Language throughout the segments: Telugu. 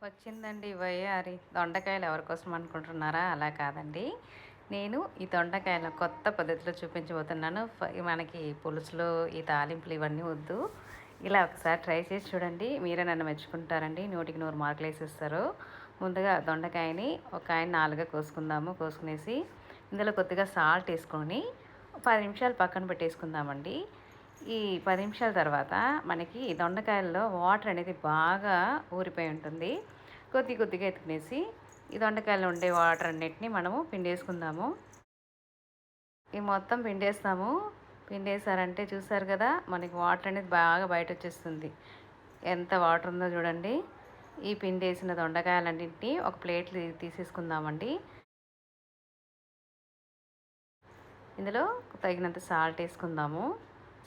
వచ్చిందండి వయ్యారి. దొండకాయలు ఎవరి కోసం అనుకుంటున్నారా? అలా కాదండి. నేను ఈ దొండకాయలు కొత్త పద్ధతిలో చూపించబోతున్నాను. మనకి పులుసులు, ఈ తాలింపులు ఇవన్నీ వద్దు. ఇలా ఒకసారి ట్రై చేసి చూడండి. మీరే నన్ను మెచ్చుకుంటారండి. 100కి 100 మార్కులు వేసేస్తారు. ముందుగా దొండకాయని ఒక ఆయన 4గా కోసుకుందాము. కోసుకునేసి ఇందులో కొద్దిగా సాల్ట్ వేసుకొని 10 నిమిషాలు పక్కన పెట్టేసుకుందామండి. ఈ 10 నిమిషాల తర్వాత మనకి దొండకాయల్లో వాటర్ అనేది బాగా ఊరిపోయి ఉంటుంది. కొద్దిగా ఎత్తుకునేసి ఈ దొండకాయలో ఉండే వాటర్ అన్నిటిని మనము పిండేసుకుందాము. ఈ మొత్తం పిండేస్తాము. పిండేసారంటే చూసారు కదా, మనకి వాటర్ అనేది బాగా బయట వచ్చేస్తుంది. ఎంత వాటర్ ఉందో చూడండి. ఈ పిండేసిన దొండకాయలన్నింటినీ ఒక ప్లేట్లు తీసేసుకుందామండి. ఇందులో తగినంత సాల్ట్ వేసుకుందాము.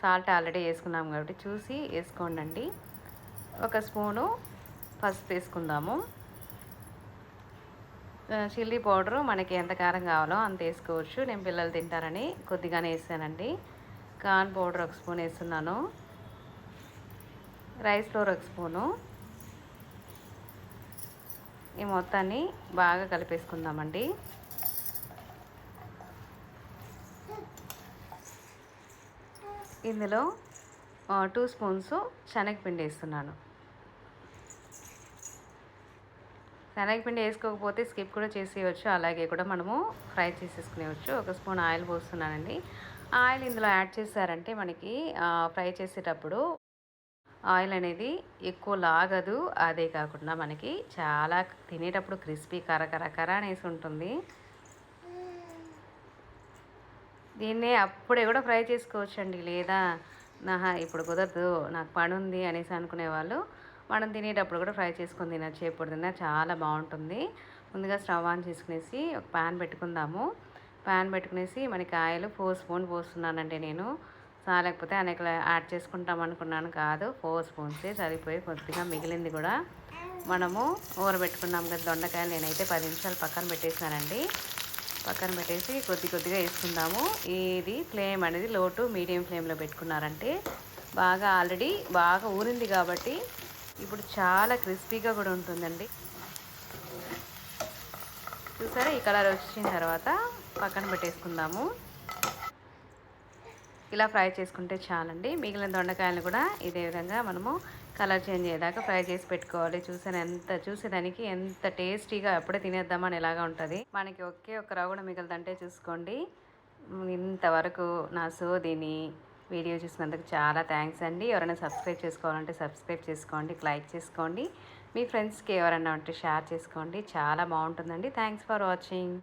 సాల్ట్ ఆల్రెడీ వేసుకున్నాము కాబట్టి చూసి వేసుకోండి. ఒక స్పూను పసుపు వేసుకుందాము. చిల్లీ పౌడరు మనకి ఎంత కారం కావాలో అంత వేసుకోవచ్చు. నేను పిల్లలు తింటారని కొద్దిగానే వేసానండి. కార్న్ పౌడర్ ఒక స్పూన్ వేస్తున్నాను. రైస్ ఫ్లోర్ ఒక స్పూను. ఈ మొత్తాన్ని బాగా కలిపేసుకుందామండి. ఇందులో 2 స్పూన్స్ శనగపిండి వేస్తున్నాను. శనగపిండి వేసుకోకపోతే స్కిప్ కూడా చేసేయచ్చు. అలాగే కూడా మనము ఫ్రై చేసేసుకునేవచ్చు. ఒక స్పూన్ ఆయిల్ పోస్తున్నానండి. ఆయిల్ ఇందులో యాడ్ చేశారంటే మనకి ఫ్రై చేసేటప్పుడు ఆయిల్ అనేది ఎక్కువ లాగదు. అదే కాకుండా మనకి చాలా తినేటప్పుడు క్రిస్పీ కర అనేసి ఉంటుంది. దీన్నే అప్పుడే కూడా ఫ్రై చేసుకోవచ్చండి. లేదా ఇప్పుడు కుదరదు, నాకు పని ఉంది అనేసి అనుకునే వాళ్ళు మనం తినేటప్పుడు కూడా ఫ్రై చేసుకొని తినచ్చు. ఎప్పుడు తిన్నా చాలా బాగుంటుంది. ముందుగా స్టవ్ ఆన్ చేసుకునేసి ఒక ప్యాన్ పెట్టుకుందాము. ప్యాన్ పెట్టుకునేసి మనకి ఆయిల్ 4 స్పూన్ పోస్తున్నానండి. నేను చాలకపోతే అనేక యాడ్ చేసుకుంటాం అనుకున్నాను. కాదు, 4 స్పూన్సే సరిపోయి, కొద్దిగా మిగిలింది కూడా మనము ఊరబెట్టుకున్నాం కదా దొండకాయలు. నేనైతే 10 నిమిషాలు పక్కన పెట్టేసానండి. పక్కన పెట్టేసి కొద్దిగా వేసుకుందాము. ఇది ఫ్లేమ్ అనేది లో టు మీడియం ఫ్లేమ్లో పెట్టుకున్నారంటే ఆల్రెడీ బాగా ఊరింది కాబట్టి ఇప్పుడు చాలా క్రిస్పీగా కూడా ఉంటుందండి. చూసారా, ఈ కలర్ వచ్చిన తర్వాత పక్కన పెట్టేసుకుందాము. ఇలా ఫ్రై చేసుకుంటే చాలండి. మిగిలిన దొండకాయలను కూడా ఇదే విధంగా మనము కలర్ చేంజ్ అయ్యేదాకా ఫ్రై చేసి పెట్టుకోవాలి. చూసేదానికి ఎంత టేస్టీగా ఎప్పుడే తినేద్దామని ఎలాగా ఉంటుంది. మనకి ఒకే ఒక రవ్వ కూడా మిగలదంటే చూసుకోండి. ఇంతవరకు నా సోదిని వీడియో చూసినందుకు చాలా థ్యాంక్స్ అండి. ఎవరైనా సబ్స్క్రైబ్ చేసుకోవాలంటే సబ్స్క్రైబ్ చేసుకోండి, లైక్ చేసుకోండి. మీ ఫ్రెండ్స్కి ఎవరైనా ఉంటే షేర్ చేసుకోండి. చాలా బాగుంటుందండి. Thanks for watching.